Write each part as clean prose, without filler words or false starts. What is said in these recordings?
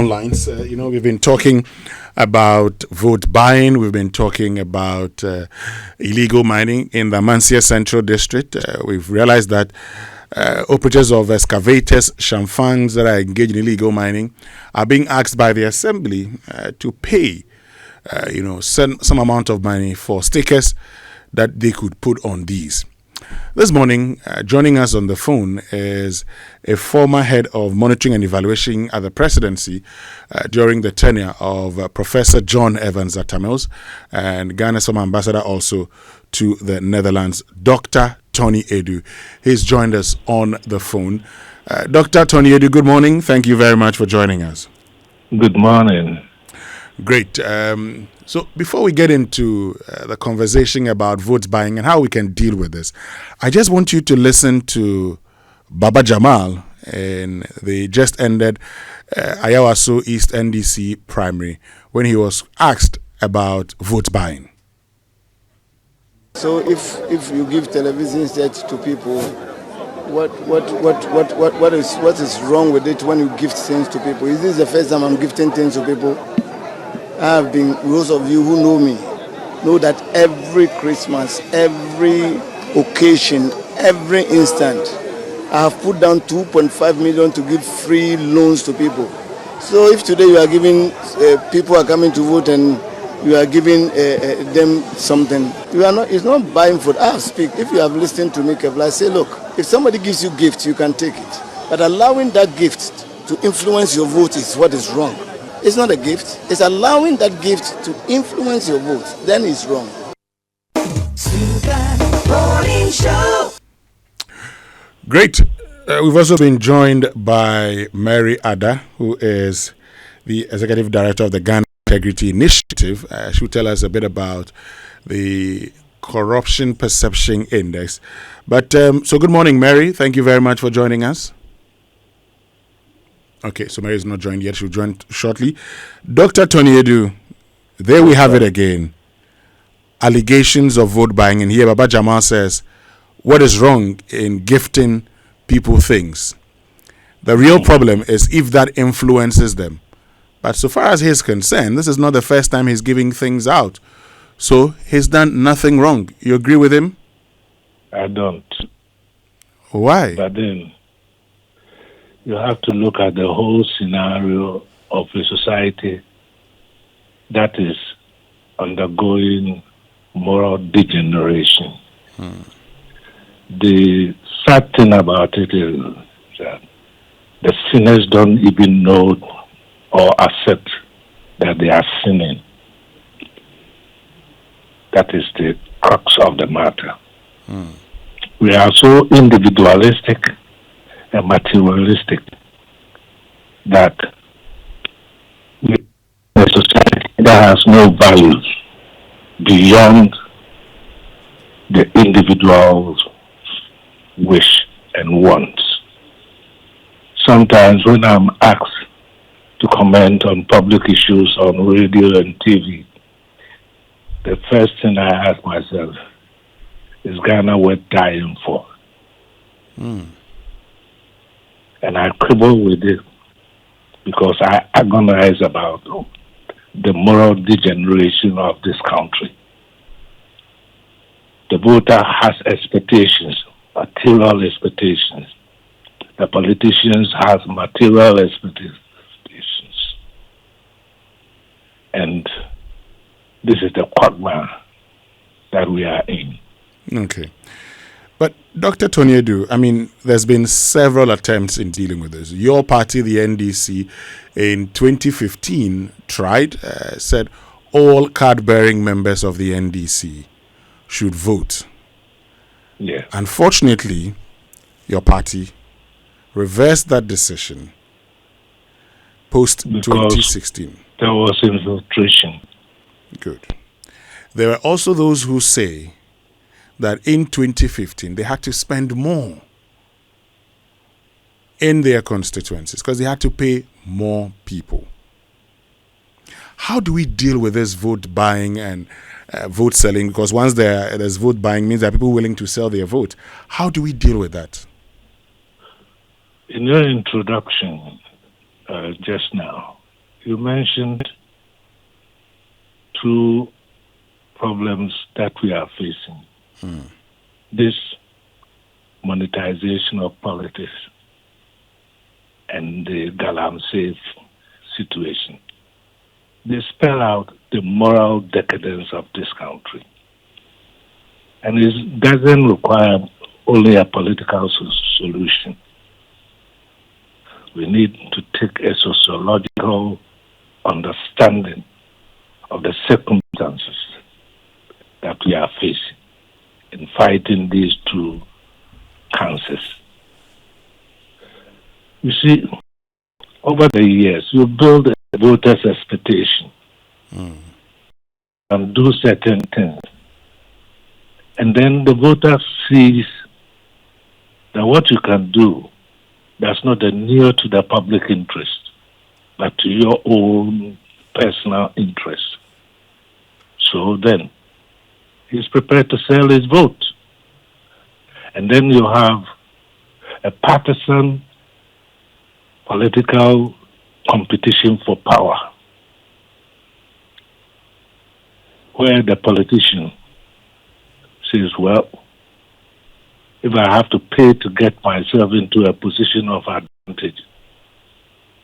phone lines. We've been talking about vote buying. We've been talking about illegal mining in the Mansia Central District. We've realized that operators of excavators, shamfangs that are engaged in illegal mining are being asked by the Assembly to pay, some amount of money for stickers that they could put on these. This morning, joining us on the phone is a former head of monitoring and evaluation at the presidency during the tenure of Professor John Evans Atamils and Ghana's former ambassador also to the Netherlands, Dr. Tony Edu. He's joined us on the phone. Dr. Tony Edu, good morning. Thank you very much for joining us. Good morning. Great. So before we get into the conversation about vote buying and how we can deal with this, I just want you to listen to Baba Jamal in the just ended Ayawaso East NDC primary when he was asked about vote buying. So if you give television sets to people, what is wrong with it when you gift things to people? Is this the first time I'm gifting things to people? Those of you who know me, know that every Christmas, every occasion, every instant, I have put down 2.5 million to give free loans to people. So if today you are giving, people are coming to vote and you are giving them something, it's not buying food. I speak. If you have listened to me carefully, I say, look, if somebody gives you gift, you can take it. But allowing that gift to influence your vote is what is wrong. It's not a gift. It's allowing that gift to influence your vote. Then it's wrong. Great. We've also been joined by Mary Ada, who is the Executive Director of the Ghana Integrity Initiative. She will tell us a bit about the Corruption Perception Index. But so good morning, Mary. Thank you very much for joining us. Okay, so Mary is not joined yet. She'll join shortly. Dr. Tony Edu, there we have it again. Allegations of vote buying. And here Baba Jamal says, what is wrong in gifting people things? The real problem is if that influences them. But so far as he's concerned, this is not the first time he's giving things out. So he's done nothing wrong. You agree with him? I don't. Why? But then you have to look at the whole scenario of a society that is undergoing moral degeneration. The sad thing about it is that the sinners don't even know or accept that they are sinning. That is the crux of the matter. We are so individualistic and materialistic that we are a society that has no values beyond the individual's wish and wants. Sometimes when I'm asked to comment on public issues on radio and TV, the first thing I ask myself is Ghana worth dying for? And I quibble with it because I agonize about the moral degeneration of this country. The voter has expectations, material expectations. The politicians have material expectations. And this is the quagmire that we are in. Okay. But Dr. Tony Edu, there's been several attempts in dealing with this. Your party, the NDC, in 2015 said all card-bearing members of the NDC should vote. Yeah. Unfortunately, your party reversed that decision post-2016. There was infiltration. Good. There are also those who say that in 2015 they had to spend more in their constituencies because they had to pay more people. How do we deal with this vote buying and vote selling? Because once there's vote buying, means there are people willing to sell their vote. How do we deal with that? In your introduction just now, you mentioned two problems that we are facing. This monetization of politics and the Galamsey situation. They spell out the moral decadence of this country. And it doesn't require only a political solution. We need to take a sociological understanding of the circumstances that we are facing in fighting these two cancers. You see, over the years, you build a voter's expectation and do certain things. And then the voter sees that what you can do that's not near to the public interest, but to your own personal interest. So then, he's prepared to sell his vote. And then you have a partisan political competition for power, where the politician says, well, if I have to pay to get myself into a position of advantage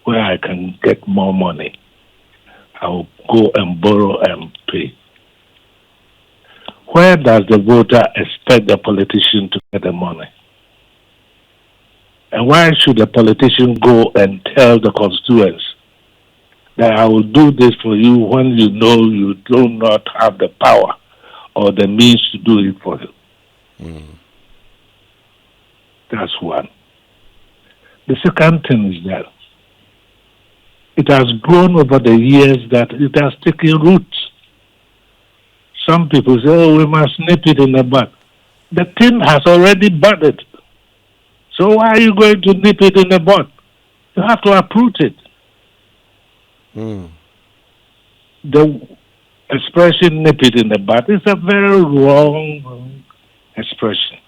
where I can get more money, I will go and borrow and pay. Where does the voter expect the politician to get the money? And why should the politician go and tell the constituents that I will do this for you when you know you do not have the power or the means to do it for you? That's one. The second thing is that it has grown over the years, that it has taken roots. Some people say, oh, we must nip it in the bud. The thing has already budded. So why are you going to nip it in the bud? You have to uproot it. The expression nip it in the bud is a very wrong expression.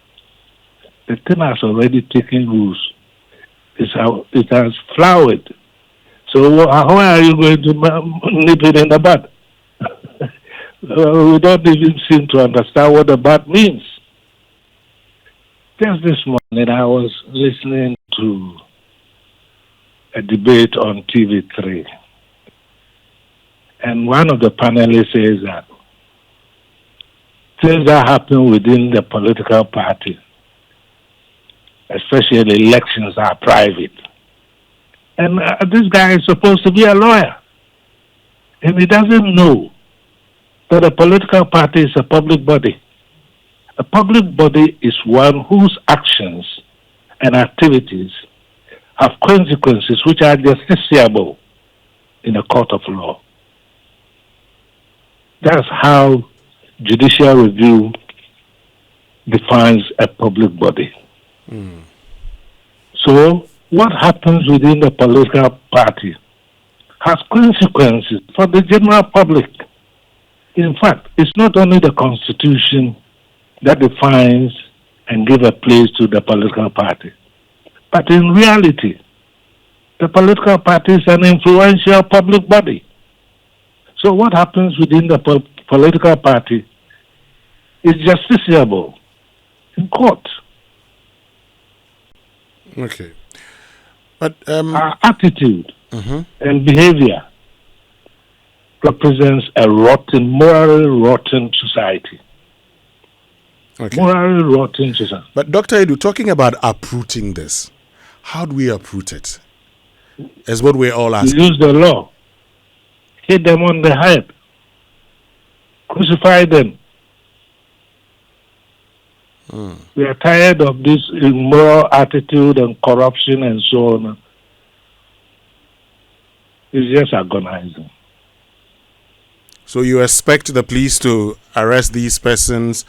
The thing has already taken roots. It has flowered. So why are you going to nip it in the bud? We don't even seem to understand what the bud means. Just this morning, I was listening to a debate on TV3. And one of the panelists says that things that happen within the political party, especially elections, are private. And this guy is supposed to be a lawyer. And he doesn't know that a political party is a public body. A public body is one whose actions and activities have consequences which are justiciable in a court of law. That's how judicial review defines a public body. So what happens within the political party has consequences for the general public. In fact, it's not only the Constitution that defines and gives a place to the political party, but in reality, the political party is an influential public body. So what happens within the political party is justiciable in court. Okay. But our attitude and behavior represents a rotten, morally rotten society. Okay. Morally rotten society. But Dr. Edu, talking about uprooting this, how do we uproot it? Is what we're all asking. Use the law. Hit them on the head. Crucify them. We are tired of this immoral attitude and corruption and so on. It's just agonizing. So you expect the police to arrest these persons?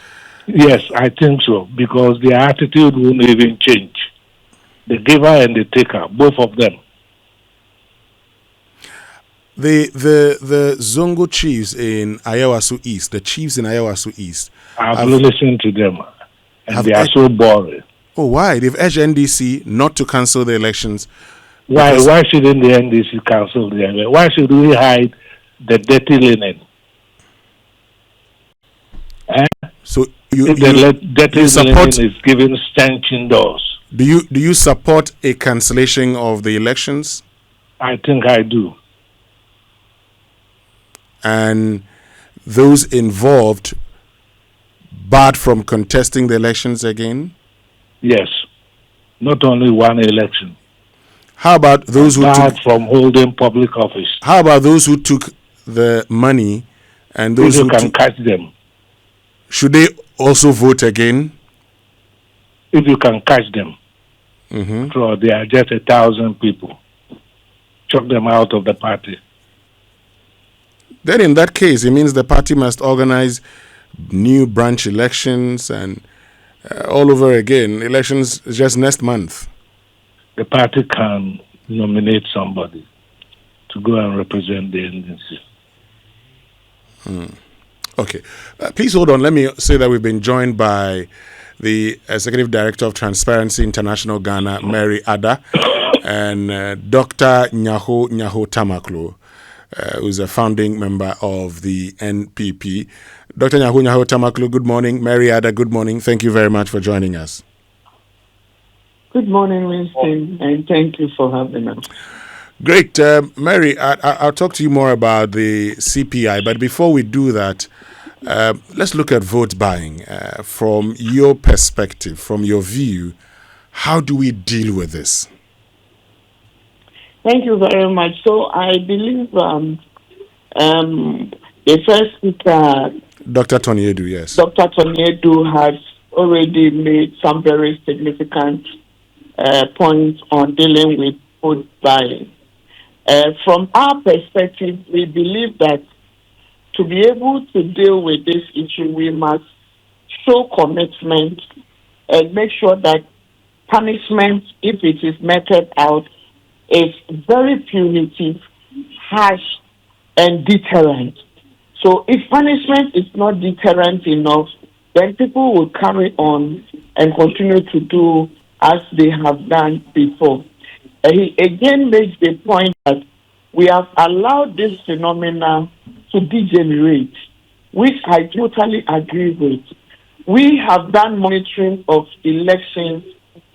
Yes, I think so, because their attitude won't even change. The giver and the taker, both of them. The Zongo chiefs in Ayawaso East, the chiefs in Ayawaso East, I've listened to them, and they are so boring. Oh, why? They've urged NDC not to cancel the elections Why shouldn't the NDC cancel the event? Why should we hide the dirty linen? So if the dirty linen is given stench indoors. Do you support a cancellation of the elections? I think I do. And those involved barred from contesting the elections again? Yes. Not only one election. How about those who barred from holding public office? How about those who took the money and those who can catch them? Should they also vote again? If you can catch them. So they are just 1,000 people. Chuck them out of the party. Then in that case, it means the party must organize new branch elections and all over again. Elections just next month. The party can nominate somebody to go and represent the NDC. Okay. Please hold on. Let me say that we've been joined by the Executive Director of Transparency International Ghana, Mary Ada, and Dr. Nyaho Tamaklo, who's a founding member of the NPP. Dr. Nyaho Tamaklo, good morning. Mary Ada, good morning. Thank you very much for joining us. Good morning, Winston, and thank you for having us. Great. Mary, I'll talk to you more about the CPI, but before we do that, let's look at vote buying. From your perspective, from your view, how do we deal with this? Thank you very much. So I believe the first speaker, Dr. Toniedu, yes. Dr. Toniedu has already made some very significant points on dealing with vote buying. From our perspective, we believe that to be able to deal with this issue, we must show commitment and make sure that punishment, if it is meted out, is very punitive, harsh, and deterrent. So if punishment is not deterrent enough, then people will carry on and continue to do as they have done before. He again makes the point that we have allowed this phenomena to degenerate, which I totally agree with. We have done monitoring of elections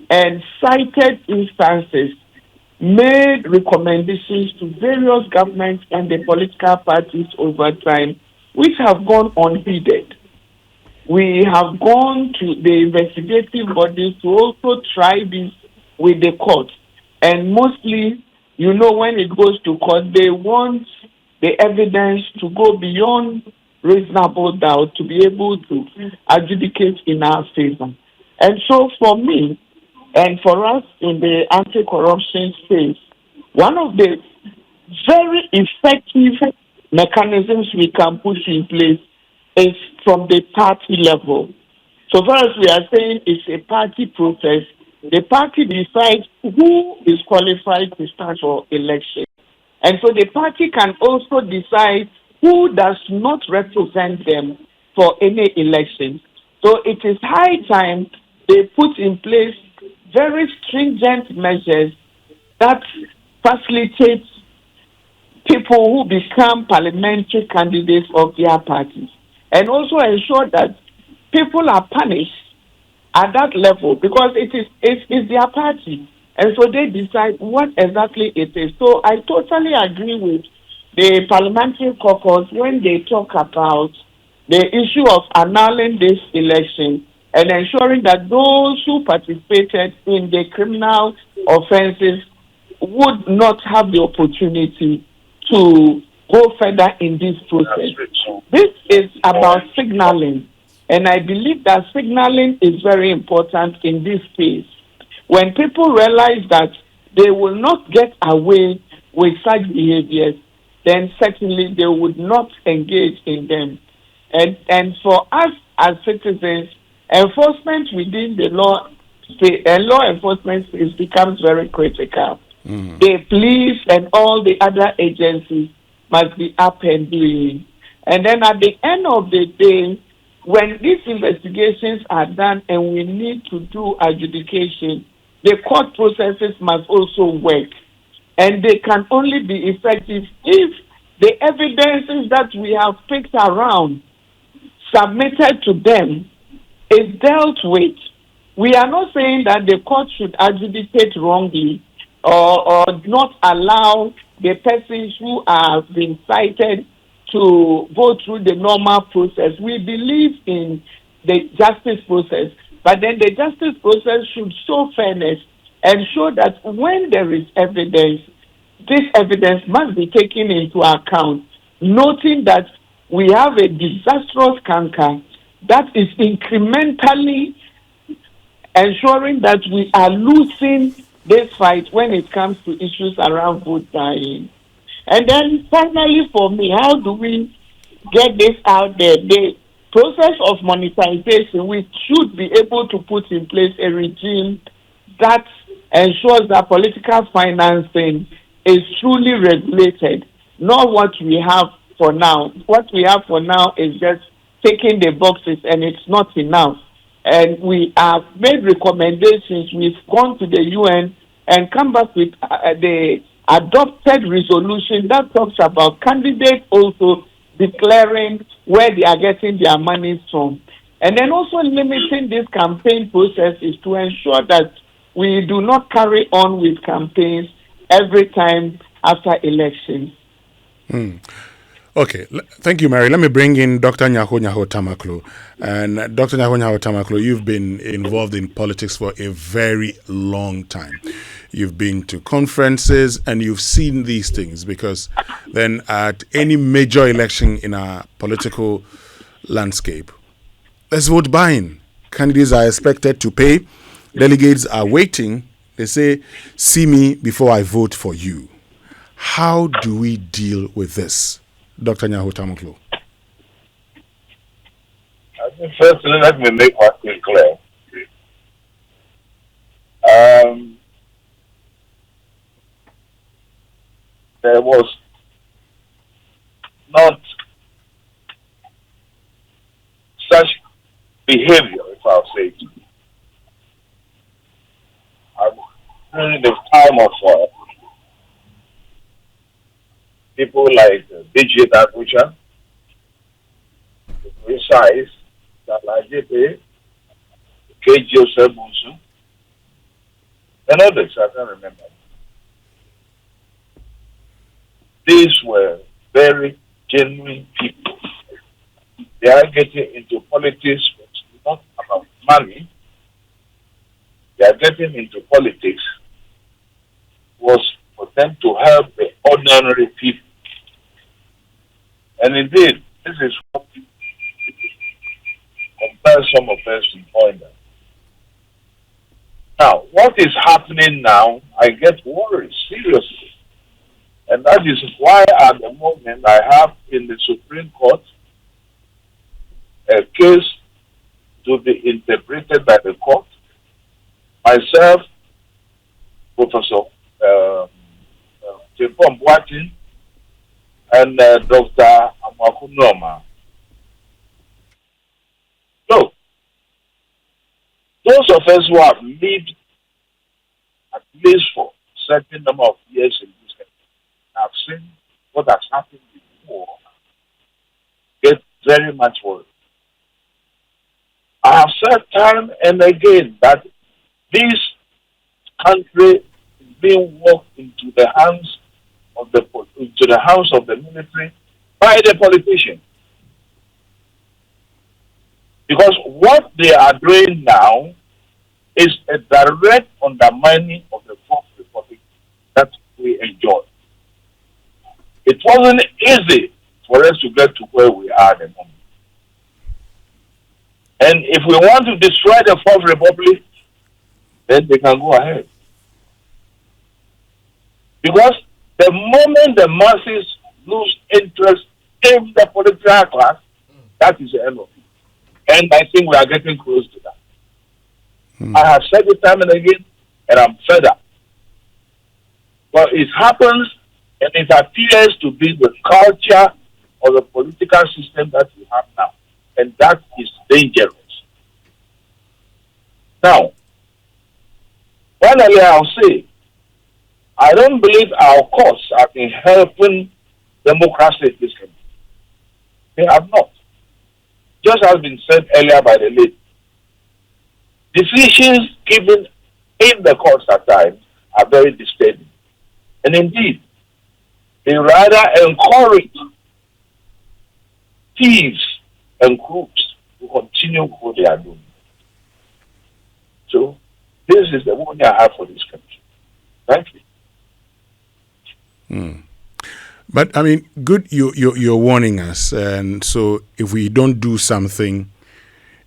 and cited instances, made recommendations to various governments and the political parties over time, which have gone unheeded. We have gone to the investigative bodies to also try this with the court. And mostly, when it goes to court, they want the evidence to go beyond reasonable doubt to be able to adjudicate in our favor. And so for me, and for us in the anti-corruption space, one of the very effective mechanisms we can put in place is from the party level. So far as we are saying it's a party process, the party decides who is qualified to stand for election. And so the party can also decide who does not represent them for any election. So it is high time they put in place very stringent measures that facilitate people who become parliamentary candidates of their parties, and also ensure that people are punished at that level, because it's their party, and so they decide what exactly it is. So I totally agree with the Parliamentary caucus when they talk about the issue of annulling this election and ensuring that those who participated in the criminal offenses would not have the opportunity to go further in this process. This is about signaling, and I believe that signaling is very important in this case. When people realize that they will not get away with such behaviors, then certainly they would not engage in them. And for us as citizens, enforcement within the law enforcement becomes very critical. The police and all the other agencies must be up and doing. And then at the end of the day, when these investigations are done and we need to do adjudication, the court processes must also work. and they can only be effective if the evidences that we have picked around, submitted to them, is dealt with. We are not saying that the court should adjudicate wrongly or not allow the persons who have been cited to go through the normal process. We believe in the justice process, but then the justice process should show fairness and show that when there is evidence, this evidence must be taken into account, noting that we have a disastrous canker that is incrementally ensuring that we are losing this fight when it comes to issues around vote buying. And then finally for me, how do we get this out there? The process of monetization, we should be able to put in place a regime that ensures that political financing is truly regulated, not what we have for now. What we have for now is just taking the boxes, and it's not enough. And we have made recommendations. We've gone to the UN and come back with the adopted resolution that talks about candidates also declaring where they are getting their monies from. And then also limiting these campaign processes to ensure that we do not carry on with campaigns every time after elections. Okay, thank you, Mary. Let me bring in Dr. Nyaho Tamaklo. And Dr. Nyaho Tamaklo, you've been involved in politics for a very long time. You've been to conferences and you've seen these things, because then at any major election in our political landscape, there's vote buying. Candidates are expected to pay. Delegates are waiting. They say, see me before I vote for you. How do we deal with this? Dr. Nyaho Tamaklo. First, let me make one thing clear. There was not such behavior, if I'll say it. During the time of people like DJ Dakucha, Precise, Dalajepe, K. Joseph Bunsu, and others, I can't remember. These were very genuine people. They are getting into politics, but not about money. They are getting into politics was for them to help the ordinary people. And indeed, this is what compels some of us to point out. Now, what is happening now, I get worried, seriously. And that is why at the moment I have in the Supreme Court a case to be interpreted by the court. Myself, Professor Jepom Boatin, and Dr. Amakunoma. So, those of us who have lived at least for a certain number of years in this country have seen what has happened before, get very much worried. I have said time and again that this country is being walked into the hands of the military by the politicians. Because what they are doing now is a direct undermining of the Fourth Republic that we enjoy. It wasn't easy for us to get to where we are at the moment. And if we want to destroy the Fourth Republic, then they can go ahead. Because the moment the masses lose interest in the political class, that is the end of it. And I think we are getting close to that. I have said it time and again, and I'm fed up. But it happens, and it appears to be the culture of the political system that we have now. And that is dangerous. Now, finally, I'll say I don't believe our courts have been helping democracy in this country. They have not. Just as been said earlier by the late, decisions given in the courts at times are very disturbing. And indeed, they rather encourage thieves and crooks to continue what they are doing. So, this is the warning I have for this country. Thank you. But I mean, good. You're warning us, and so if we don't do something,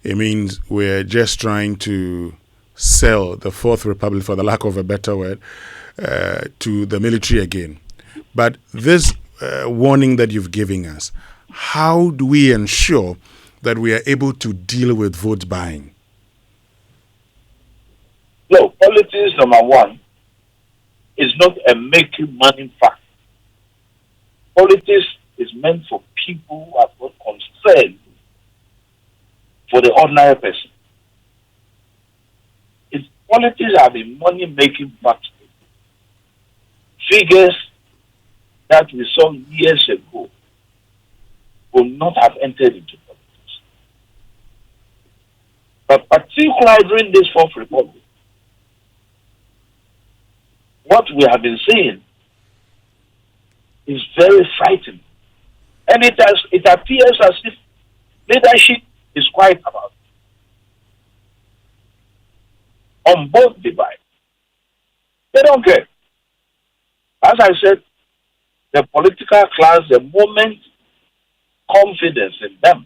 it means we're just trying to sell the Fourth Republic, for the lack of a better word, to the military again. But this warning that you've given us, how do we ensure that we are able to deal with vote buying? No, politics, number one, is not a making money fact. Politics is meant for people who have got concern for the ordinary person. Politics are the money-making fact. Figures that we saw years ago will not have entered into politics. But particularly during this Fourth Republic, what we have been seeing is very frightening. And it appears as if leadership is quiet about it. On both divides. They don't care. As I said, the political class, the moment confidence in them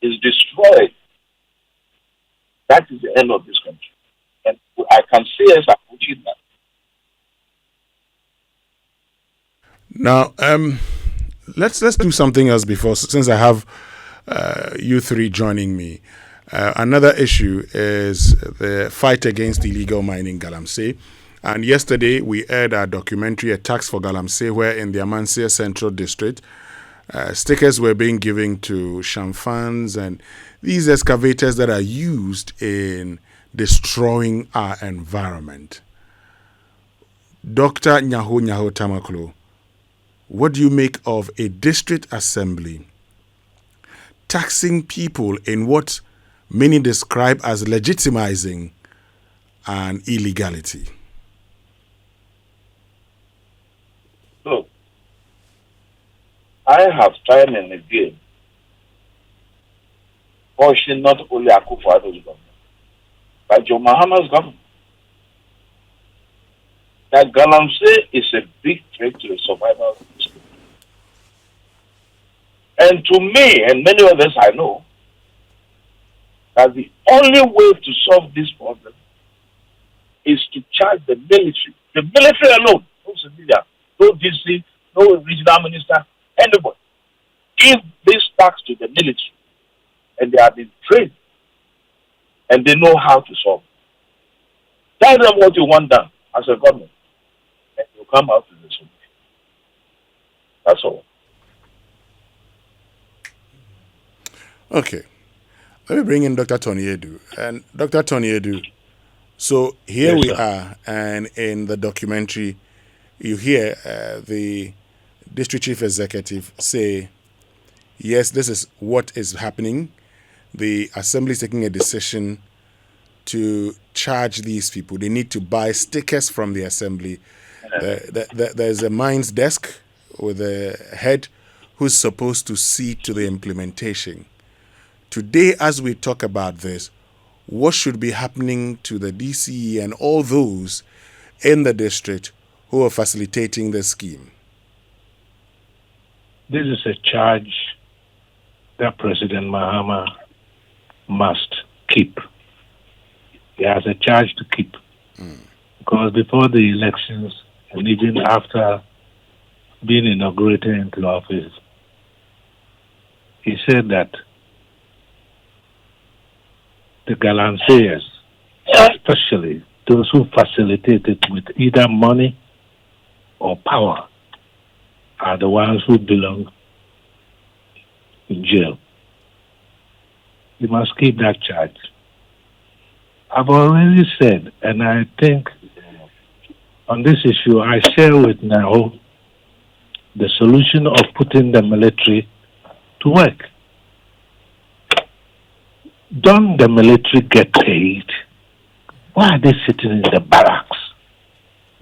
is destroyed, that is the end of this country. And I can see us approaching that. Now, let's do something else before, since I have you three joining me. Another issue is the fight against illegal mining Galamsey. And yesterday we aired our documentary, A Tax for Galamsey, where in the Ayawaso Central District, stickers were being given to shamfans and these excavators that are used in destroying our environment. Dr. Nyaho Tamaklo, what do you make of a district assembly taxing people in what many describe as legitimizing an illegality? Look, I have time and again cautioned not only Akufo-Addo's government, but John Mahama's government, that Galamsey is a big threat to the survival of this country. And to me, and many others I know, that the only way to solve this problem is to charge the military. The military alone, no civilian, no DC, no regional minister, anybody. Give this tax to the military. And they have been trained. And they know how to solve it. Tell them what you want done as a government. And you come out with the solution. That's all. Okay. Let me bring in Dr. Tony Edu. And Dr. Tony Edu, so here we are, and in the documentary, you hear the district chief executive say, yes, this is what is happening. The assembly is taking a decision to charge these people. They need to buy stickers from the assembly. There's a mines desk with a head who's supposed to see to the implementation. Today, as we talk about this, what should be happening to the DCE and all those in the district who are facilitating the scheme? This is a charge that President Mahama must keep. He has a charge to keep. Because before the elections, and even after being inaugurated into office, he said that the Galamseyers, especially those who facilitate it with either money or power, are the ones who belong in jail. You must keep that charge. I've already said, and I think on this issue, I share with now the solution of putting the military to work. Don't the military get paid? Why are they sitting in the barracks?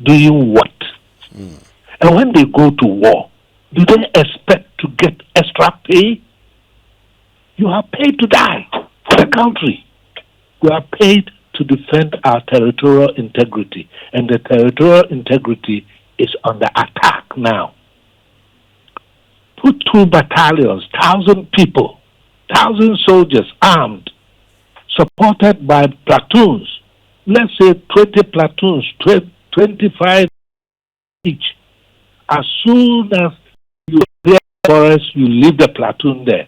Doing what? And when they go to war, do they expect to get extra pay? You are paid to die for the country. We are paid to defend our territorial integrity. And the territorial integrity is under attack now. Put 2 battalions, 1,000 people, 1,000 soldiers armed, supported by platoons. Let's say 20 platoons, 25 each. As soon as you clear the forest, you leave the platoon there.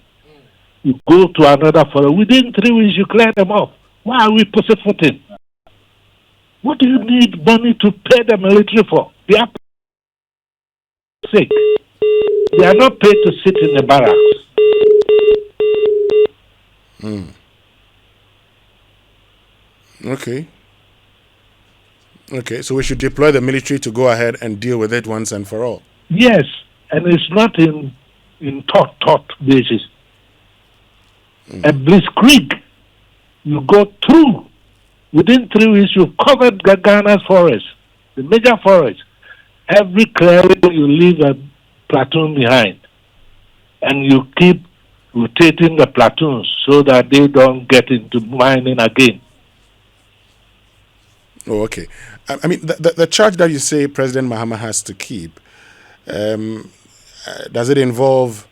You go to another forest. Within 3 weeks, you clear them off. Why are we pussyfooting? What do you need money to pay the military for? They are sick. They are not paid to sit in the barracks. Okay, so we should deploy the military to go ahead and deal with it once and for all. Yes, and it's not in thought basis. A blitzkrieg, you go through. Within 3 weeks, you've covered Ghana's forest, the major forest. Every clearing, you leave a platoon behind. And you keep rotating the platoons so that they don't get into mining again. Oh, okay. I mean, the charge that you say President Mahama has to keep, does it involve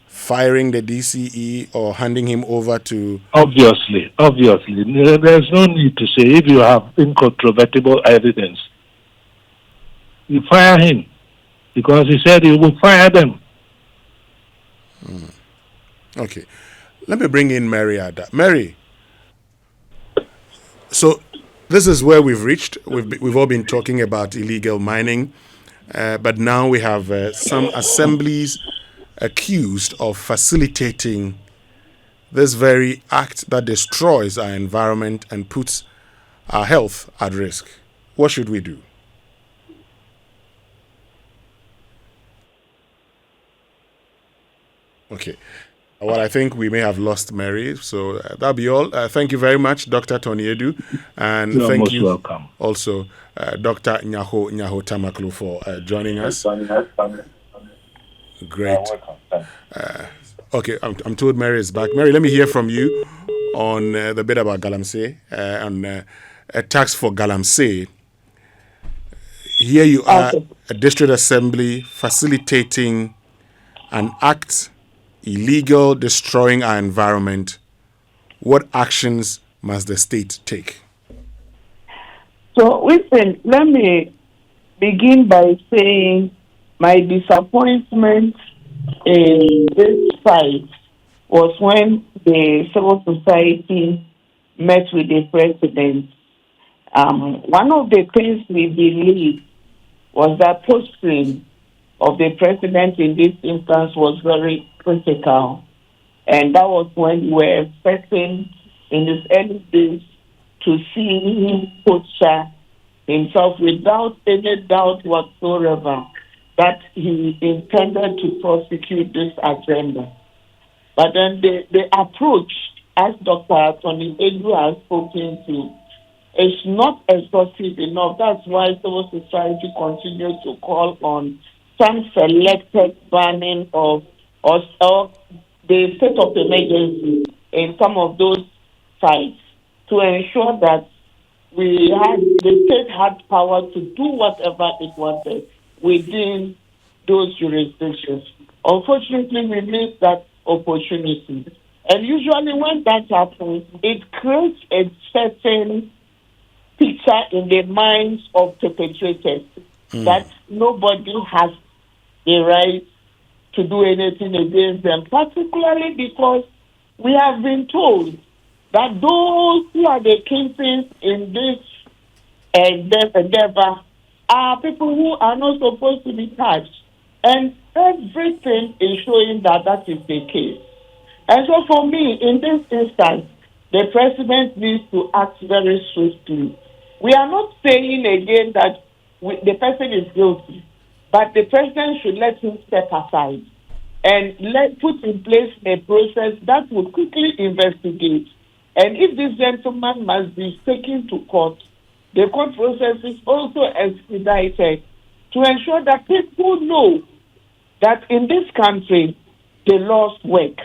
firing the DCE or handing him over to... Obviously. There's no need to say if you have incontrovertible evidence. You fire him because he said he will fire them. Okay. Let me bring in Mary Ada. Mary, so this is where we've reached. We've all been talking about illegal mining, but now we have some assemblies accused of facilitating this very act that destroys our environment and puts our health at risk. What should we do? Okay. Well, I think we may have lost Mary, so that'll be all. Thank you very much, Dr. Tony Edu, and You're thank most you welcome. also, Dr. Nyaho Tamaklo, for joining us. Great. Okay, I'm told Mary is back. Mary, let me hear from you on the bit about Galamsey, on a tax for Galamsey. Here you are, a district assembly facilitating an act illegal, destroying our environment. What actions must the state take? So, listen, let me begin by saying my disappointment in this fight was when the civil society met with the president. One of the things we believed was that posting of the president in this instance was very critical. And that was when we were expecting in his early days to see him posture himself without any doubt whatsoever that he intended to prosecute this agenda. But then the approach, as Dr. Tony Edu has spoken to, is not exhaustive enough. That's why civil society continues to call on some selected banning of or the state of emergency in some of those sites to ensure that the state had power to do whatever it wanted within those jurisdictions. Unfortunately, we missed that opportunity. And usually when that happens, it creates a certain picture in the minds of perpetrators that nobody has the right to do anything against them, particularly because we have been told that those who are the kingpins in this endeavor are people who are not supposed to be touched. And everything is showing that that is the case. And so for me, in this instance, the president needs to act very swiftly. We are not saying again that the person is guilty, but the president should let him step aside and put in place a process that will quickly investigate. And if this gentleman must be taken to court, the court process is also expedited to ensure that people know that in this country, the laws work.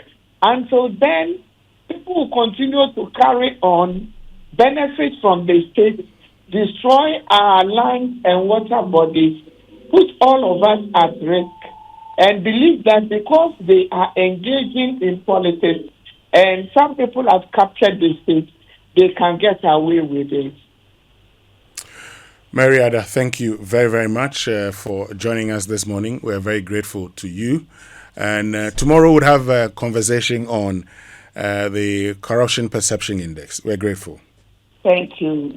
Until then, people will continue to carry on, benefit from the state, destroy our lands and water bodies, put all of us at risk, and believe that because they are engaging in politics and some people have captured the state, they can get away with it. Mary Ada, thank you very, very much for joining us this morning. We're very grateful to you. And tomorrow we'll have a conversation on the Corruption Perception Index. We're grateful. Thank you.